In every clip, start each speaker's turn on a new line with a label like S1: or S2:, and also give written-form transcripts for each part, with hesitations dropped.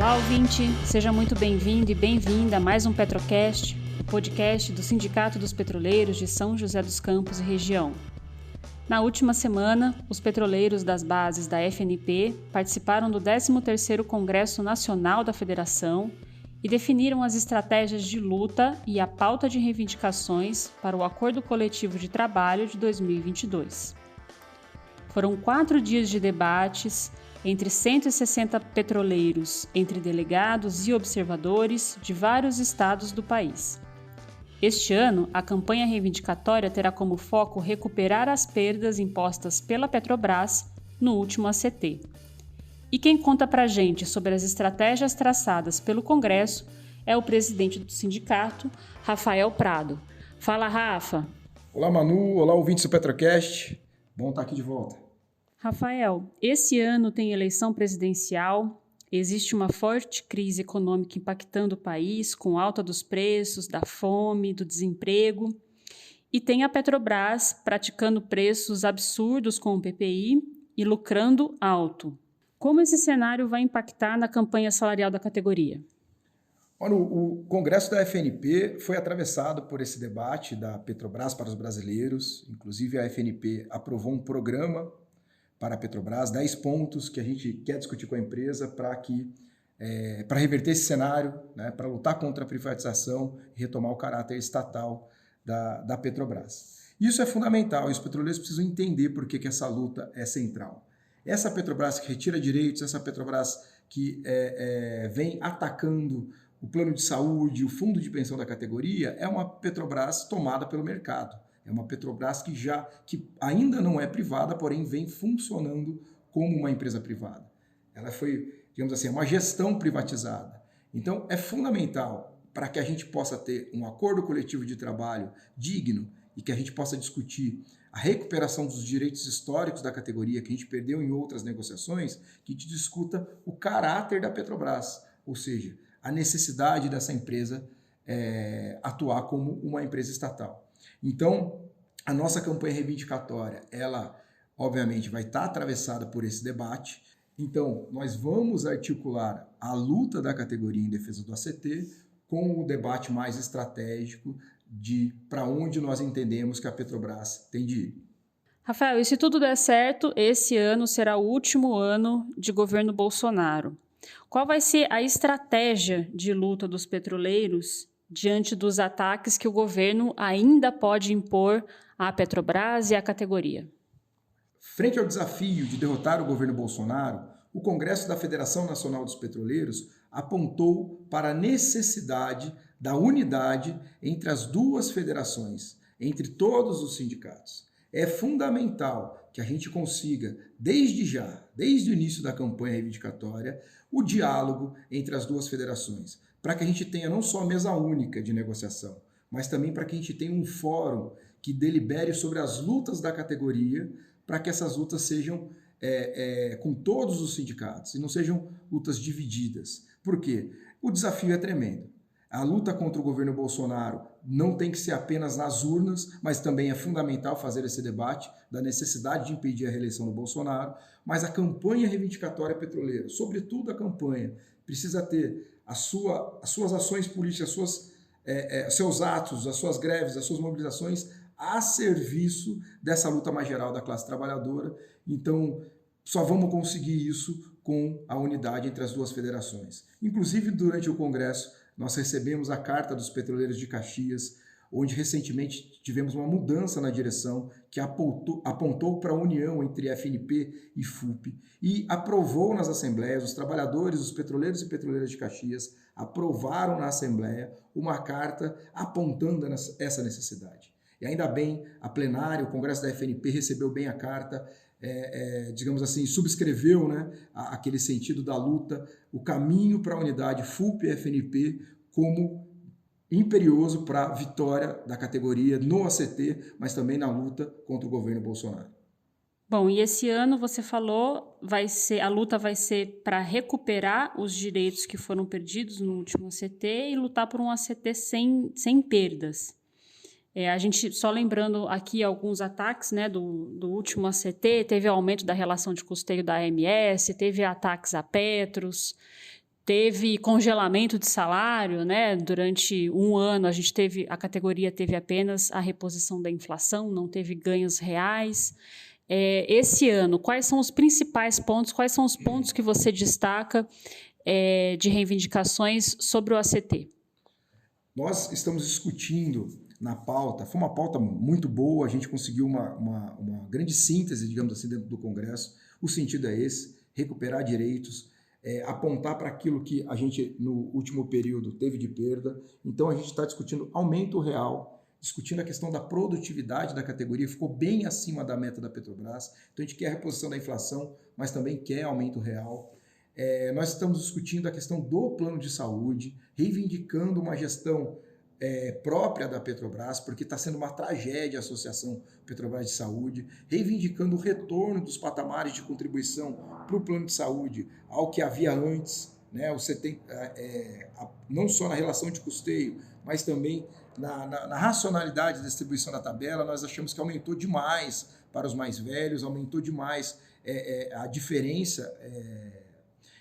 S1: Olá, ouvinte! Seja muito bem-vindo e bem-vinda a mais um Petrocast, o podcast do Sindicato dos Petroleiros de São José dos Campos e região. Na última semana, os petroleiros das bases da FNP participaram do 13º Congresso Nacional da Federação e definiram as estratégias de luta e a pauta de reivindicações para o Acordo Coletivo de Trabalho de 2022. Foram 4 dias de debates entre 160 petroleiros, entre delegados e observadores de vários estados do país. Este ano, a campanha reivindicatória terá como foco recuperar as perdas impostas pela Petrobras no último ACT. E quem conta pra gente sobre as estratégias traçadas pelo Congresso é o presidente do sindicato, Rafael Prado. Fala, Rafa!
S2: Olá, Manu! Olá, ouvintes do Petrocast! Bom estar aqui de volta.
S1: Rafael, esse ano tem eleição presidencial, existe uma forte crise econômica impactando o país, com alta dos preços, da fome, do desemprego, e tem a Petrobras praticando preços absurdos com o PPI e lucrando alto. Como esse cenário vai impactar na campanha salarial da categoria?
S2: Olha, o Congresso da FNP foi atravessado por esse debate da Petrobras para os brasileiros, inclusive a FNP aprovou um programa para a Petrobras, 10 pontos que a gente quer discutir com a empresa para reverter esse cenário, né, para lutar contra a privatização e retomar o caráter estatal da Petrobras. Isso é fundamental e os petroleiros precisam entender por que essa luta é central. Essa Petrobras que retira direitos, essa Petrobras que vem atacando o plano de saúde, o fundo de pensão da categoria, é uma Petrobras tomada pelo mercado. É uma Petrobras que ainda não é privada, porém vem funcionando como uma empresa privada. Ela foi, digamos assim, uma gestão privatizada. Então, é fundamental para que a gente possa ter um acordo coletivo de trabalho digno e que a gente possa discutir a recuperação dos direitos históricos da categoria que a gente perdeu em outras negociações, que a gente discuta o caráter da Petrobras, ou seja, a necessidade dessa empresa atuar como uma empresa estatal. Então, a nossa campanha reivindicatória, ela obviamente vai estar atravessada por esse debate. Então, nós vamos articular a luta da categoria em defesa do ACT com o debate mais estratégico de para onde nós entendemos que a Petrobras tem de ir.
S1: Rafael, e se tudo der certo, esse ano será o último ano de governo Bolsonaro. Qual vai ser a estratégia de luta dos petroleiros diante dos ataques que o governo ainda pode impor à Petrobras e à categoria?
S2: Frente ao desafio de derrotar o governo Bolsonaro, o Congresso da Federação Nacional dos Petroleiros apontou para a necessidade da unidade entre as duas federações, entre todos os sindicatos. É fundamental que a gente consiga, desde o início da campanha reivindicatória, o diálogo entre as duas federações, para que a gente tenha não só a mesa única de negociação, mas também para que a gente tenha um fórum que delibere sobre as lutas da categoria, para que essas lutas sejam com todos os sindicatos e não sejam lutas divididas. Por quê? O desafio é tremendo. A luta contra o governo Bolsonaro não tem que ser apenas nas urnas, mas também é fundamental fazer esse debate da necessidade de impedir a reeleição do Bolsonaro, mas a campanha reivindicatória petroleira, sobretudo a campanha, precisa ter as suas ações políticas, seus atos, as suas greves, as suas mobilizações a serviço dessa luta mais geral da classe trabalhadora. Então, só vamos conseguir isso com a unidade entre as duas federações. Inclusive, durante o Congresso, nós recebemos a Carta dos Petroleiros de Caxias, onde recentemente tivemos uma mudança na direção que apontou para a união entre FNP e FUP e aprovou nas assembleias, os trabalhadores, os petroleiros e petroleiras de Caxias aprovaram na Assembleia uma carta apontando essa necessidade. E ainda bem, a plenária, o Congresso da FNP recebeu bem a carta, digamos assim, subscreveu, né, aquele sentido da luta, o caminho para a unidade FUP e FNP como imperioso para a vitória da categoria no ACT, mas também na luta contra o governo Bolsonaro.
S1: Bom, e esse ano você falou, a luta vai ser para recuperar os direitos que foram perdidos no último ACT e lutar por um ACT sem perdas. A gente, só lembrando aqui alguns ataques, né, do último ACT, teve o aumento da relação de custeio da AMS, teve ataques a Petros, teve congelamento de salário, né? Durante um ano a categoria teve apenas a reposição da inflação, não teve ganhos reais. Esse ano, quais são os principais pontos, quais são os pontos que você destaca de reivindicações sobre o ACT?
S2: Nós estamos discutindo na pauta, foi uma pauta muito boa, a gente conseguiu uma grande síntese, digamos assim, dentro do Congresso. O sentido é esse, recuperar direitos, apontar para aquilo que a gente, no último período, teve de perda. Então, a gente está discutindo aumento real, discutindo a questão da produtividade da categoria, ficou bem acima da meta da Petrobras. Então, a gente quer a reposição da inflação, mas também quer aumento real. Nós estamos discutindo a questão do plano de saúde, reivindicando uma gestão própria da Petrobras, porque está sendo uma tragédia a Associação Petrobras de Saúde, reivindicando o retorno dos patamares de contribuição para o plano de saúde ao que havia antes, né? Você tem, não só na relação de custeio, mas também na racionalidade da distribuição da tabela. Nós achamos que aumentou demais para os mais velhos, aumentou demais a diferença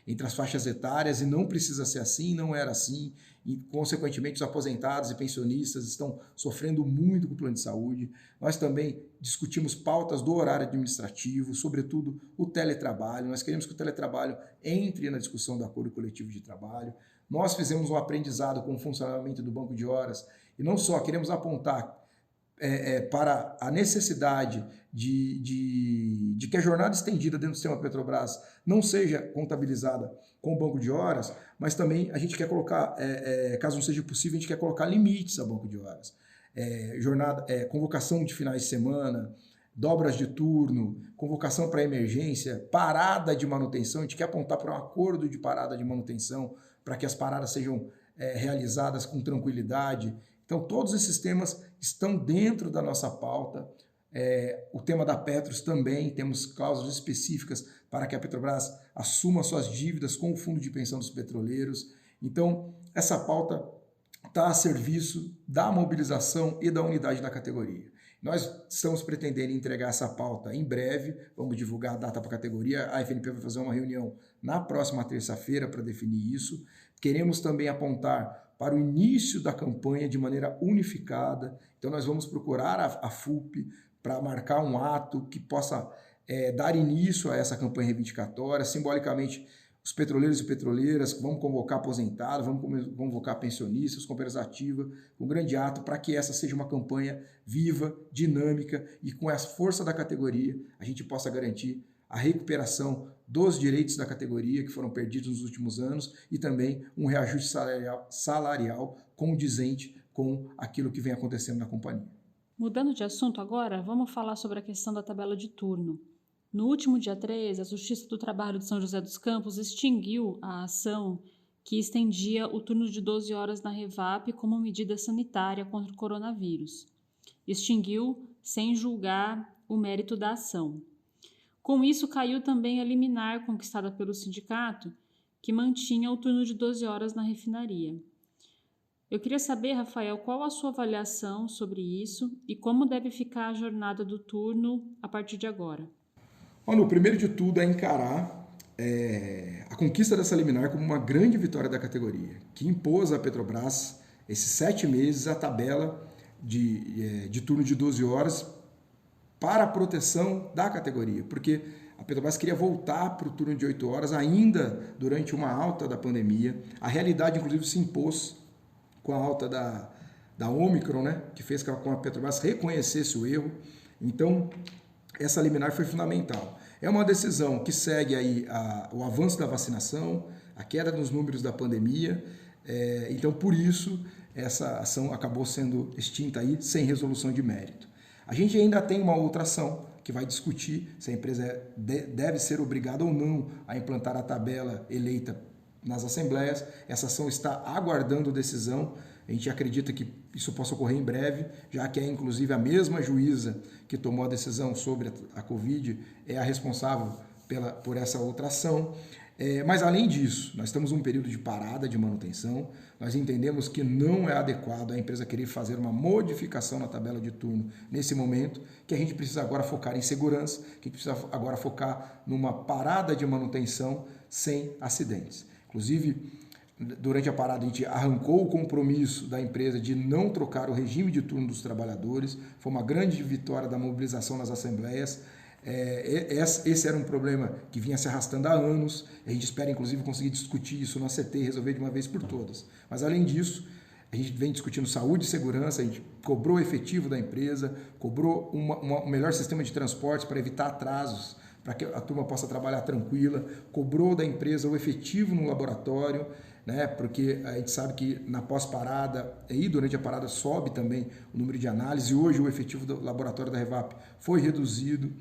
S2: entre as faixas etárias, e não precisa ser assim, não era assim, e consequentemente os aposentados e pensionistas estão sofrendo muito com o plano de saúde. Nós também discutimos pautas do horário administrativo, sobretudo o teletrabalho. Nós queremos que o teletrabalho entre na discussão do acordo coletivo de trabalho. Nós fizemos um aprendizado com o funcionamento do banco de horas, e não só queremos apontar para a necessidade de que a jornada estendida dentro do sistema Petrobras não seja contabilizada com o banco de horas, mas também a gente quer colocar, caso não seja possível, a gente quer colocar limites ao banco de horas. Convocação de finais de semana, dobras de turno, convocação para emergência, parada de manutenção. A gente quer apontar para um acordo de parada de manutenção, para que as paradas sejam realizadas com tranquilidade. Então, todos esses temas estão dentro da nossa pauta. O tema da Petros também, temos cláusulas específicas para que a Petrobras assuma suas dívidas com o Fundo de Pensão dos Petroleiros. Então, essa pauta está a serviço da mobilização e da unidade da categoria. Nós estamos pretendendo entregar essa pauta em breve, vamos divulgar a data para a categoria, a FNP vai fazer uma reunião na próxima terça-feira para definir isso. Queremos também apontar para o início da campanha de maneira unificada. Então, nós vamos procurar a FUP para marcar um ato que possa dar início a essa campanha reivindicatória. Simbolicamente, os petroleiros e petroleiras, vamos convocar aposentados, vamos convocar pensionistas, companheiros ativos, um grande ato para que essa seja uma campanha viva, dinâmica, e com a força da categoria a gente possa garantir a recuperação dos direitos da categoria que foram perdidos nos últimos anos e também um reajuste salarial condizente com aquilo que vem acontecendo na companhia.
S1: Mudando de assunto agora, vamos falar sobre a questão da tabela de turno. No último dia 3, a Justiça do Trabalho de São José dos Campos extinguiu a ação que estendia o turno de 12 horas na Revap como medida sanitária contra o coronavírus. Extinguiu sem julgar o mérito da ação. Com isso, caiu também a liminar conquistada pelo sindicato, que mantinha o turno de 12 horas na refinaria. Eu queria saber, Rafael, qual a sua avaliação sobre isso e como deve ficar a jornada do turno a partir de agora?
S2: O primeiro de tudo é encarar a conquista dessa liminar como uma grande vitória da categoria, que impôs à Petrobras, esses 7 meses, a tabela de turno de 12 horas para a proteção da categoria, porque a Petrobras queria voltar para o turno de 8 horas ainda durante uma alta da pandemia. A realidade, inclusive, se impôs com a alta da Ômicron, né, que fez com que a Petrobras reconhecesse o erro. Então, essa liminar foi fundamental. É uma decisão que segue aí o avanço da vacinação, a queda nos números da pandemia. Então, por isso, essa ação acabou sendo extinta aí, sem resolução de mérito. A gente ainda tem uma outra ação que vai discutir se a empresa deve ser obrigada ou não a implantar a tabela eleita nas assembleias. Essa ação está aguardando decisão. A gente acredita que isso possa ocorrer em breve, já que inclusive a mesma juíza que tomou a decisão sobre a Covid é a responsável por essa outra ação. Mas além disso, nós estamos num período de parada de manutenção. Nós entendemos que não é adequado a empresa querer fazer uma modificação na tabela de turno nesse momento, que a gente precisa agora focar em segurança, que a gente precisa agora focar numa parada de manutenção sem acidentes. Inclusive, durante a parada, a gente arrancou o compromisso da empresa de não trocar o regime de turno dos trabalhadores. Foi uma grande vitória da mobilização nas assembleias. Esse era um problema que vinha se arrastando há anos. A gente espera, inclusive, conseguir discutir isso na CT e resolver de uma vez por todas. Mas, além disso, a gente vem discutindo saúde e segurança, a gente cobrou o efetivo da empresa, cobrou um melhor sistema de transportes para evitar atrasos, para que a turma possa trabalhar tranquila, cobrou da empresa o efetivo no laboratório, né? Porque a gente sabe que na pós-parada e durante a parada sobe também o número de análises, e hoje o efetivo do laboratório da Revap foi reduzido.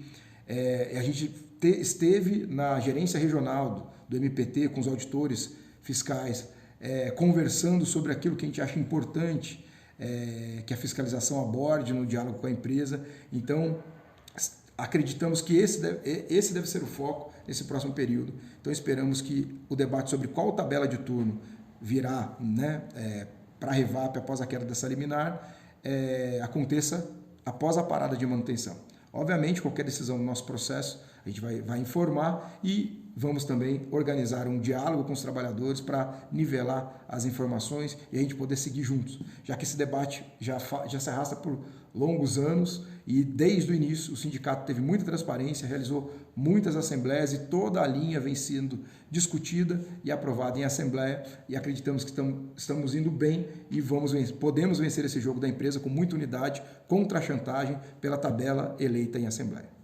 S2: A gente esteve na gerência regional do MPT com os auditores fiscais, conversando sobre aquilo que a gente acha importante, que a fiscalização aborde no diálogo com a empresa. Então, acreditamos que esse deve ser o foco nesse próximo período. Então, esperamos que o debate sobre qual tabela de turno virá, né, para a Revap após a queda dessa liminar aconteça após a parada de manutenção. Obviamente, qualquer decisão do nosso processo, a gente vai informar e vamos também organizar um diálogo com os trabalhadores para nivelar as informações e a gente poder seguir juntos, já que esse debate já se arrasta por longos anos e desde o início o sindicato teve muita transparência, realizou muitas assembleias e toda a linha vem sendo discutida e aprovada em assembleia, e acreditamos que estamos indo bem e podemos vencer esse jogo da empresa com muita unidade contra a chantagem pela tabela eleita em assembleia.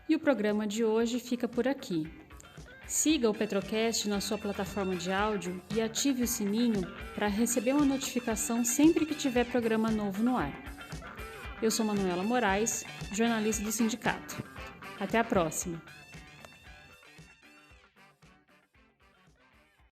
S1: E o programa de hoje fica por aqui. Siga o Petrocast na sua plataforma de áudio e ative o sininho para receber uma notificação sempre que tiver programa novo no ar. Eu sou Manuela Moraes, jornalista do sindicato. Até a próxima!